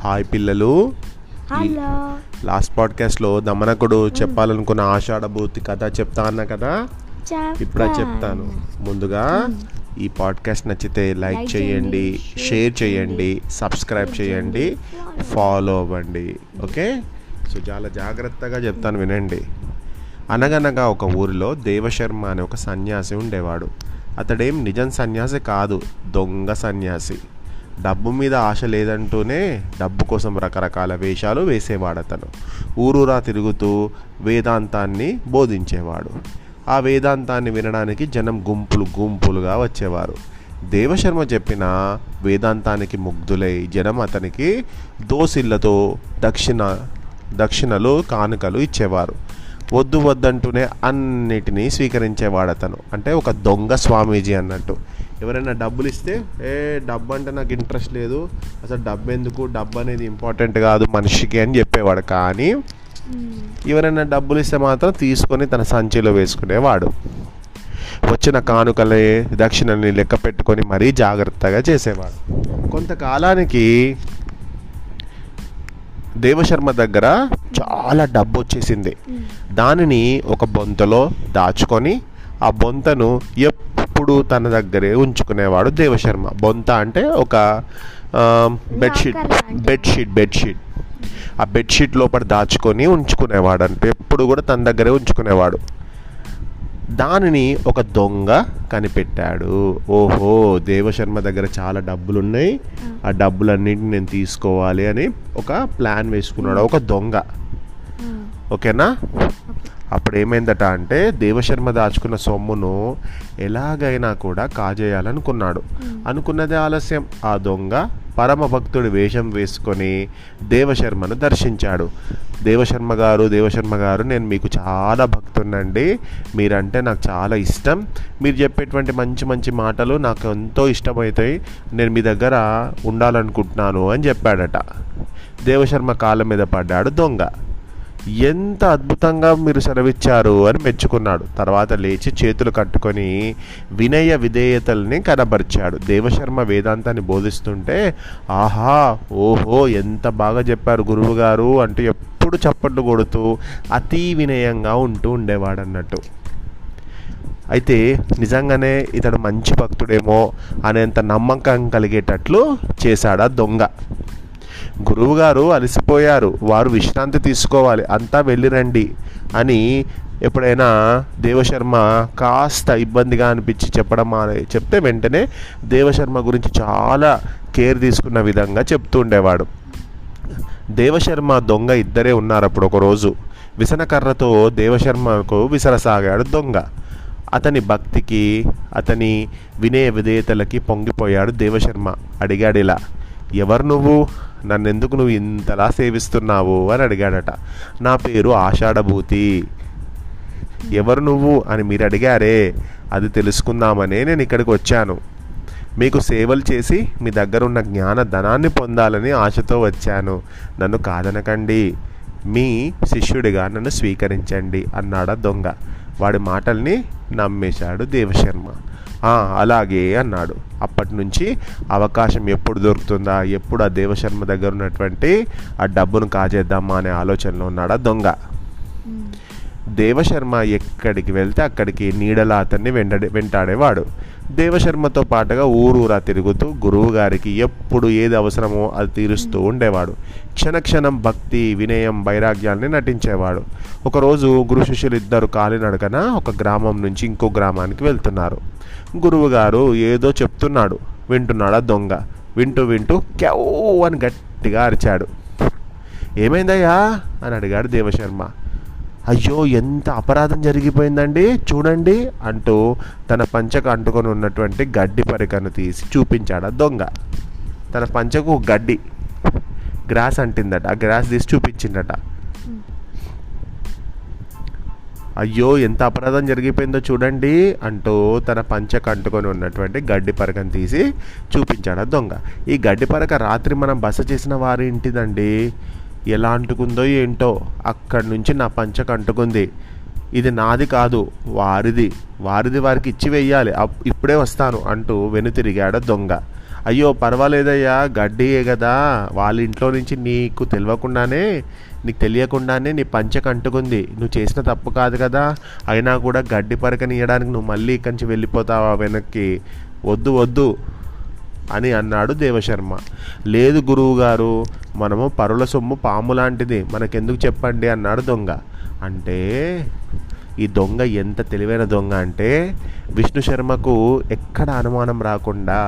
Hi పిల్లలు. Hello. Last పాడ్కాస్ట్లో దమనకుడు చెప్పాలనుకున్న ఆషాఢభూతి కథ చెప్తా అన్నా కదా, ఇప్పుడు చెప్తాను. ముందుగా ఈ పాడ్కాస్ట్ నచ్చితే లైక్ చేయండి, షేర్ చేయండి, సబ్స్క్రైబ్ చేయండి, ఫాలో అవ్వండి. ఓకే, సో చాలా జాగ్రత్తగా చెప్తాను, వినండి. అనగనగా ఒక ఊరిలో దేవశర్మ అనే ఒక సన్యాసి ఉండేవాడు. అతడేం నిజం సన్యాసి కాదు, దొంగ సన్యాసి. డబ్బు మీద ఆశ లేదంటూనే డబ్బు కోసం రకరకాల వేషాలు వేసేవాడు. అతను ఊరూరా తిరుగుతూ వేదాంతాన్ని బోధించేవాడు. ఆ వేదాంతాన్ని వినడానికి జనం గుంపులు గుంపులుగా వచ్చేవారు. దేవశర్మ చెప్పిన వేదాంతానికి ముగ్ధులై జనం అతనికి దోసిళ్లతో దక్షిణలు కానుకలు ఇచ్చేవారు. వద్దు వద్దంటూనే అన్నిటినీ స్వీకరించేవాడు అతను. అంటే ఒక దొంగ స్వామీజీ అన్నట్టు. ఎవరైనా డబ్బులు ఇస్తే డబ్బు అంటే నాకు ఇంట్రెస్ట్ లేదు, అసలు డబ్బు ఎందుకు, డబ్బు అనేది ఇంపార్టెంట్ కాదు మనిషికి అని చెప్పేవాడు. కానీ ఎవరైనా డబ్బులు ఇస్తే మాత్రం తీసుకొని తన సంచిలో వేసుకునేవాడు. వచ్చిన కానుకలే దక్షిణల్ని లెక్క పెట్టుకొని మరీ జాగ్రత్తగా చేసేవాడు. కొంతకాలానికి దేవశర్మ దగ్గర చాలా డబ్బు వచ్చేసింది. దానిని ఒక బొంతలో దాచుకొని ఆ బొంతను ఎప్పుడు తన దగ్గరే ఉంచుకునేవాడు దేవశర్మ. బొంత అంటే ఒక బెడ్షీట్ ఆ బెడ్షీట్ లోపల దాచుకొని ఉంచుకునేవాడు. అంటే ఎప్పుడు కూడా తన దగ్గరే ఉంచుకునేవాడు. దానిని ఒక దొంగ కనిపెట్టాడు. ఓహో, దేవశర్మ దగ్గర చాలా డబ్బులు ఉన్నాయి, ఆ డబ్బులన్నింటిని నేను తీసుకోవాలి అని ఒక ప్లాన్ వేసుకున్నాడు ఒక దొంగ. ఓకేనా? అప్పుడు ఏమైందట అంటే, దేవశర్మ దాచుకున్న సొమ్మును ఎలాగైనా కూడా కాజేయాలనుకున్నాడు. అనుకున్నదే ఆలస్యం. ఆ దొంగ పరమ భక్తుడి వేషం వేసుకొని దేవశర్మను దర్శించాడు. దేవశర్మ గారు, నేను మీకు చాలా భక్తునండి, మీరంటే నాకు చాలా ఇష్టం, మీరు చెప్పేటువంటి మంచి మంచి మాటలు నాకు ఎంతో ఇష్టమవుతాయి, నేను మీ దగ్గర ఉండాలనుకుంటున్నాను అని చెప్పాడట. దేవశర్మ కాళ్ళ మీద పడ్డాడు దొంగ. ఎంత అద్భుతంగా మీరు సెలవిచ్చారు అని మెచ్చుకున్నాడు. తర్వాత లేచి చేతులు కట్టుకొని వినయ విధేయతల్ని కనబరిచాడు. దేవశర్మ వేదాంతాన్ని బోధిస్తుంటే, ఆహా, ఓహో, ఎంత బాగా చెప్పారు గురువు గారు అంటూ ఎప్పుడు చప్పట్లు కొడుతూ అతి వినయంగా ఉంటూ ఉండేవాడు అన్నట్టు. అయితే నిజంగానే ఇతడు మంచి భక్తుడేమో అనేంత నమ్మకం కలిగేటట్లు చేశాడా దొంగ. గురువుగారు అలసిపోయారు, వారు విశ్రాంతి తీసుకోవాలి, అంతా వెళ్ళిరండి అని ఎప్పుడైనా దేవశర్మ కాస్త ఇబ్బందిగా అనిపించి చెప్తే వెంటనే దేవశర్మ గురించి చాలా కేర్ తీసుకున్న విధంగా చెప్తూ ఉండేవాడు. దేవశర్మ దొంగ ఇద్దరే ఉన్నారు. అప్పుడు ఒకరోజు విసనకర్రతో దేవశర్మకు విసరసాగాడు దొంగ. అతని భక్తికి, అతని వినయ విధేయతలకి పొంగిపోయాడు దేవశర్మ. అడిగాడు ఇలా, ఎవరు నువ్వు, నన్నెందుకు నువ్వు ఇంతలా సేవిస్తున్నావు అని అడిగాడట. నా పేరు ఆషాఢభూతి. ఎవరు నువ్వు అని మీరు అడిగారే, అది తెలుసుకుందామనే నేను ఇక్కడికి వచ్చాను. మీకు సేవలు చేసి మీ దగ్గర ఉన్న జ్ఞాన ధనాన్ని పొందాలని ఆశతో వచ్చాను, నన్ను కాదనకండి, మీ శిష్యుడిగా నన్ను స్వీకరించండి అన్నాడా దొంగ. వాడి మాటల్ని నమ్మేశాడు దేవశర్మ. అలాగే అన్నాడు. అప్పటి నుంచి అవకాశం ఎప్పుడు దొరుకుతుందా, ఎప్పుడు ఆ దేవశర్మ దగ్గర ఉన్నటువంటి ఆ డబ్బును కాజేద్దామా అనే ఆలోచనలో ఉన్నాడా దొంగ. దేవశర్మ ఎక్కడికి వెళ్తే అక్కడికి నీడలా అతన్ని వెంటాడేవాడు. దేవశర్మతో పాటుగా ఊరూరా తిరుగుతూ గురువు గారికి ఎప్పుడు ఏది అవసరమో అది తీరుస్తూ ఉండేవాడు. క్షణక్షణం భక్తి, వినయం, వైరాగ్యాన్ని నటించేవాడు. ఒకరోజు గురు శిష్యులు ఇద్దరు కాలినడకన ఒక గ్రామం నుంచి ఇంకో గ్రామానికి వెళ్తున్నారు. గురువుగారు ఏదో చెప్తున్నాడు, వింటున్నాడు ఆ దొంగ. వింటూ క్యౌ అని గట్టిగా అరిచాడు. ఏమైందయ్యా అని అడిగాడు దేవశర్మ. అయ్యో, ఎంత అపరాధం జరిగిపోయిందండి, చూడండి అంటూ తన పంచకు అంటుకొని ఉన్నటువంటి గడ్డి పరికను తీసి చూపించాడు ఆ దొంగ. తన పంచకు గడ్డి గ్రాస్ అంటిందట, ఆ గ్రాస్ తీసి చూపించిందట. అయ్యో, ఎంత అపరాధం జరిగిపోయిందో చూడండి అంటూ తన పంచకు అంటుకొని ఉన్నటువంటి గడ్డి పరకను తీసి చూపించాడు ఆ దొంగ. ఈ గడ్డి పరక రాత్రి మనం బస చేసిన వారి ఇంటిదండి, ఎలా అంటుకుందో ఏంటో, అక్కడి నుంచి నా పంచకు అంటుకుంది, ఇది నాది కాదు, వారిది వారికి ఇచ్చి వెయ్యాలి, ఇప్పుడే వస్తాను అంటూ వెనుతిరిగాడు దొంగ. అయ్యో పర్వాలేదయ్యా, గడ్డియే కదా, వాళ్ళ ఇంట్లో నుంచి నీకు తెలియకుండానే నీ పంచకు అంటుకుంది, నువ్వు చేసిన తప్పు కాదు కదా, అయినా కూడా గడ్డి పరకనియడానికి నువ్వు మళ్ళీ ఇక్కడి నుంచి వెళ్ళిపోతావా వెనక్కి, వద్దు వద్దు అని అన్నాడు దేవశర్మ. లేదు గురువుగారు, మనము పరుల సొమ్ము పాము లాంటిది, మనకెందుకు చెప్పండి అన్నాడు దొంగ. అంటే ఈ దొంగ ఎంత తెలివైన దొంగ అంటే విష్ణు శర్మకు ఎక్కడ అనుమానం రాకుండా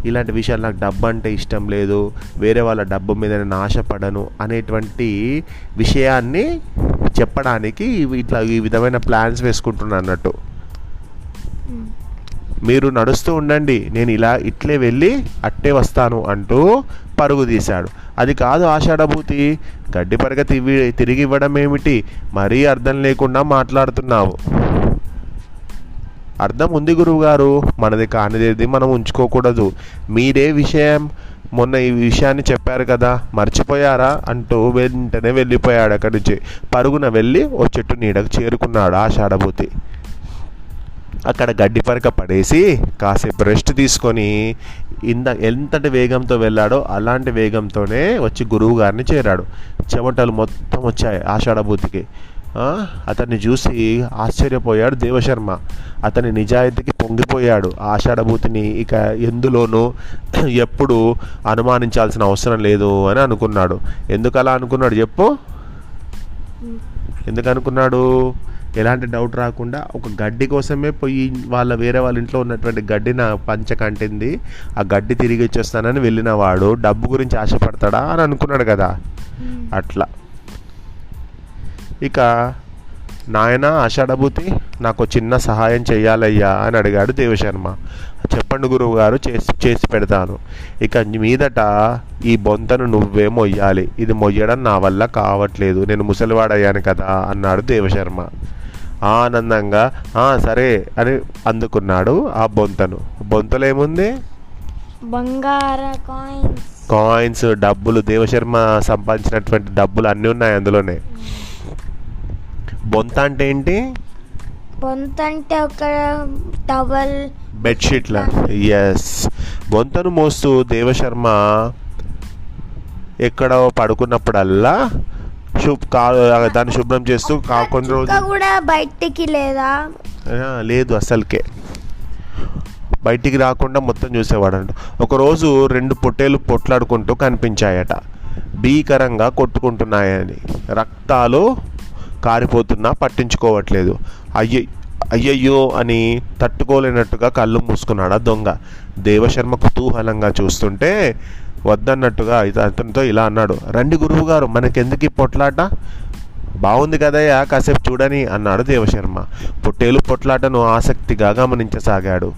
ఇలాంటి విషయాలు, నాకు డబ్బు అంటే ఇష్టం లేదు, వేరే వాళ్ళ డబ్బు మీద నేను ఆశపడను అనేటువంటి విషయాన్ని చెప్పడానికి ఇట్లా ఈ విధమైన ప్లాన్స్ వేసుకుంటున్నా అన్నట్టు. మీరు నడుస్తూ ఉండండి, నేను ఇట్లే వెళ్ళి అట్టే వస్తాను అంటూ పరుగు తీశాడు. అది కాదు ఆషాఢభూతి, గడ్డి పరగ తిరిగి ఇవ్వడం ఏమిటి, మరీ అర్థం లేకుండా మాట్లాడుతున్నావు. అర్థం ఉంది గురువుగారు, మనది కానిదేది మనం ఉంచుకోకూడదు, మీరే విషయం మొన్న ఈ విషయాన్ని చెప్పారు కదా, మర్చిపోయారా అంటూ వెంటనే వెళ్ళిపోయాడు. అక్కడి నుంచి పరుగున వెళ్ళి ఓ చెట్టు నీడకు చేరుకున్నాడు ఆషాఢభూతి. అక్కడ గడ్డి పరక పడేసి కాసేపు రెస్ట్ తీసుకొని ఎంతటి వేగంతో వెళ్ళాడో అలాంటి వేగంతోనే వచ్చి గురువు గారిని చేరాడు. చెమటలు మొత్తం వచ్చాయి ఆషాఢభూతికి. అతన్ని చూసి ఆశ్చర్యపోయాడు దేవశర్మ. అతని నిజాయితీకి పొంగిపోయాడు. ఆషాఢభూతిని ఇక ఎందులోనూ ఎప్పుడు అనుమానించాల్సిన అవసరం లేదు అని అనుకున్నాడు. ఎందుకు అలా అనుకున్నాడు చెప్పు? ఎందుకు అనుకున్నాడు? ఎలాంటి డౌట్ రాకుండా ఒక గడ్డి కోసమే పోయి వేరే వాళ్ళ ఇంట్లో ఉన్నటువంటి గడ్డి నా పంచకంటింది, ఆ గడ్డి తిరిగి ఇచ్చేస్తానని వెళ్ళిన వాడు డబ్బు గురించి ఆశపడతాడా అని అనుకున్నాడు కదా. అట్లా ఇక నాయన ఆషాఢభూతి, నాకు చిన్న సహాయం చెయ్యాలయ్యా అని అడిగాడు దేవశర్మ. చెప్పండి గురువు గారు, చేసి పెడతాను. ఇక మీదట ఈ బొంతను నువ్వే మొయ్యాలి, ఇది మొయ్యడం నా వల్ల కావట్లేదు, నేను ముసలివాడయ్యాను కదా అన్నాడు దేవశర్మ. ఆనందంగా సరే అని అందుకున్నాడు ఆ బొంతను. బొంతలో ఏముంది? బంగారు కాయిన్స్, డబ్బులు, దేవశర్మ సంపాదించినటువంటి డబ్బులు అన్నీ ఉన్నాయి అందులోనే. బొంత అంటే ఏంటి? బొంత అంటే ఒక టవల్, బెడ్షీట్ల. ఎస్, బొంతను మోస్తూ దేవశర్మ ఎక్కడో పడుకున్నప్పుడల్లా దాన్ని శుభ్రం చేస్తూ కొన్ని రోజులు కూడా బయటికి లేదు, అసలుకే బయటికి రాకుండా మొత్తం చూసేవాడంట. ఒకరోజు 2 పొట్టేలు పొట్లాడుకుంటూ కనిపించాయట. భీకరంగా కొట్టుకుంటున్నాయని, రక్తాలు కారిపోతున్నా పట్టించుకోవట్లేదు. అయ్యయ్యో అని తట్టుకోలేనట్టుగా కళ్ళు మూసుకున్నాడు ఆ దొంగ. దేవశర్మ కుతూహలంగా చూస్తుంటే వద్దన్నట్టుగా అతనితో ఇలా అన్నాడు. రండి గురువుగారు, మనకెందుకు ఈ పొట్లాట, బాగుంది కదయ్యా, కాసేపు చూడని అన్నాడు దేవశర్మ. పొట్టేలు పొట్లాటను ఆసక్తిగా గమనించసాగాడు.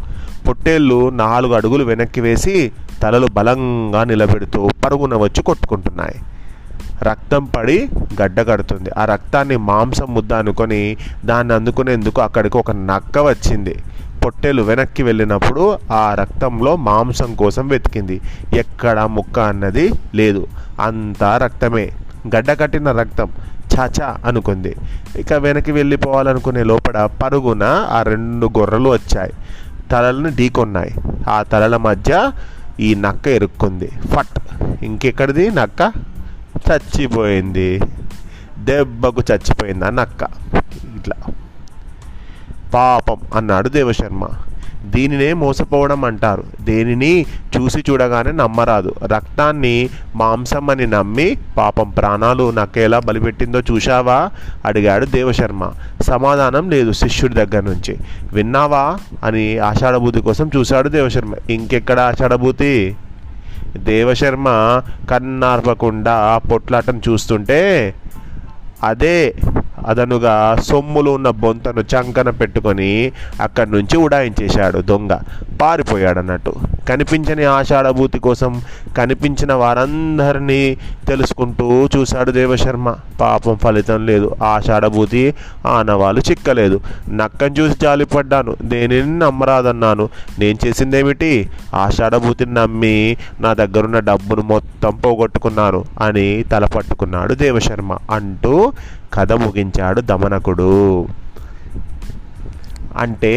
పొట్టేళ్ళు 4 అడుగులు వెనక్కి వేసి తలలు బలంగా నిలబెడుతూ పరుగున వచ్చి కొట్టుకుంటున్నాయి. రక్తం పడి గడ్డ కడుతుంది. ఆ రక్తాన్ని మాంసం ముద్ద అనుకొని దాన్ని అందుకునేందుకు అక్కడికి ఒక నక్క వచ్చింది. పొట్టేలు వెనక్కి వెళ్ళినప్పుడు ఆ రక్తంలో మాంసం కోసం వెతికింది. ఎక్కడ ముక్క అన్నది లేదు, అంతా రక్తమే, గడ్డ కట్టిన రక్తం. చాచా అనుకుంది. ఇక వెనక్కి వెళ్ళిపోవాలనుకునే లోపల పరుగున ఆ 2 గొర్రెలు వచ్చాయి, తలలను ఢీకొన్నాయి. ఆ తలల మధ్య ఈ నక్క ఇరుక్కుంది. ఫట్, ఇంకెక్కడిది నక్క, చచ్చిపోయింది. దెబ్బకు చచ్చిపోయింది ఆ నక్క. ఇట్లా పాపం అన్నాడు దేవశర్మ. దీనినే మోసపోవడం అంటారు. దేనిని చూసి చూడగానే నమ్మరాదు. రక్తాన్ని మాంసం అని నమ్మి పాపం ప్రాణాలు నక్కేలా బలిపెట్టిందో చూశావా అడిగాడు దేవశర్మ. సమాధానం లేదు శిష్యుడి దగ్గర నుంచి. విన్నావా అని ఆషాఢభూతి కోసం చూశాడు దేవశర్మ. ఇంకెక్కడ ఆషాఢభూతి? దేవశర్మ కన్నార్పకుండా పొట్లాటను చూస్తుంటే అదే అదనుగా సొమ్ములు ఉన్న బొంతను చంకన పెట్టుకొని అక్కడి నుంచి ఉడాయించేశాడు దొంగ. పారిపోయాడు అన్నట్టు. కనిపించని ఆషాఢభూతి కోసం కనిపించిన వారందరినీ తెలుసుకుంటూ చూశాడు దేవశర్మ. పాపం ఫలితం లేదు. ఆషాఢభూతి ఆనవాళ్ళు చిక్కలేదు. నక్కని చూసి జాలిపడ్డాను, దేనిని నమ్మరాదన్నాను. నేను చేసిందేమిటి? ఆషాఢభూతిని నమ్మి నా దగ్గరున్న డబ్బును మొత్తం పోగొట్టుకున్నాను అని తల పట్టుకున్నాడు దేవశర్మ అంటూ కథ ముగించాడు దమనకుడు. అంటే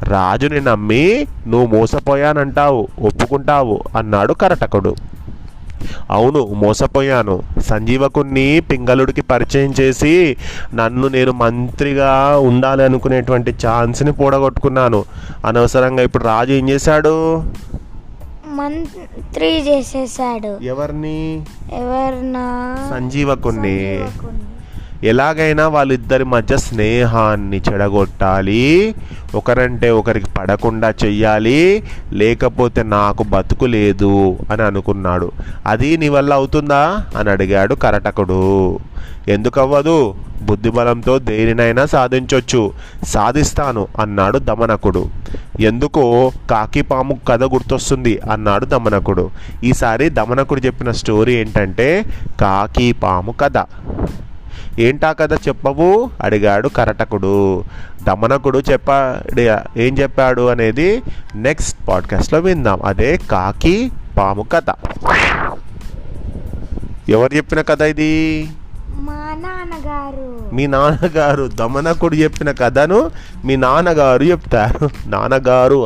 రాజుని నమ్మి నువ్వు మోసపోయానంటావు, ఒప్పుకుంటావు అన్నాడు కరటకుడు. అవును, మోసపోయాను. సంజీవకుణ్ణి పింగళుడికి పరిచయం చేసి నేను మంత్రిగా ఉండాలి అనుకునేటువంటి ఛాన్స్ని పోడగొట్టుకున్నాను. అనవసరంగా ఇప్పుడు రాజు ఏం చేశాడు? మంత్రి చేసేసాడు. ఎవరినా? సంజీవకుణ్ణి. ఎలాగైనా వాళ్ళిద్దరి మధ్య స్నేహాన్ని చెడగొట్టాలి, ఒకరంటే ఒకరికి పడకుండా చెయ్యాలి, లేకపోతే నాకు బతుకు లేదు అని అనుకున్నాడు. అది నీ వల్ల అవుతుందా అని అడిగాడు కరటకుడు. ఎందుకవ్వదు? బుద్ధిబలంతో దేనినైనా సాధించొచ్చు, సాధిస్తాను అన్నాడు దమనకుడు. ఎందుకో కాకిపాము కథ గుర్తొస్తుంది అన్నాడు దమనకుడు. ఈసారి దమనకుడు చెప్పిన స్టోరీ ఏంటంటే కాకిపాము కథ. ఏంటా కథ చెప్పవు అడిగాడు కరటకుడు. దమనకుడు ఏం చెప్పాడు అనేది నెక్స్ట్ పాడ్కాస్ట్లో విందాం. అదే కాకి పాము కథ. ఎవరు చెప్పిన కథ ఇది? మా నాన్నగారు. మీ నాన్నగారు. దమనకుడు చెప్పిన కథను మీ నాన్నగారు చెప్తారు. నాన్నగారు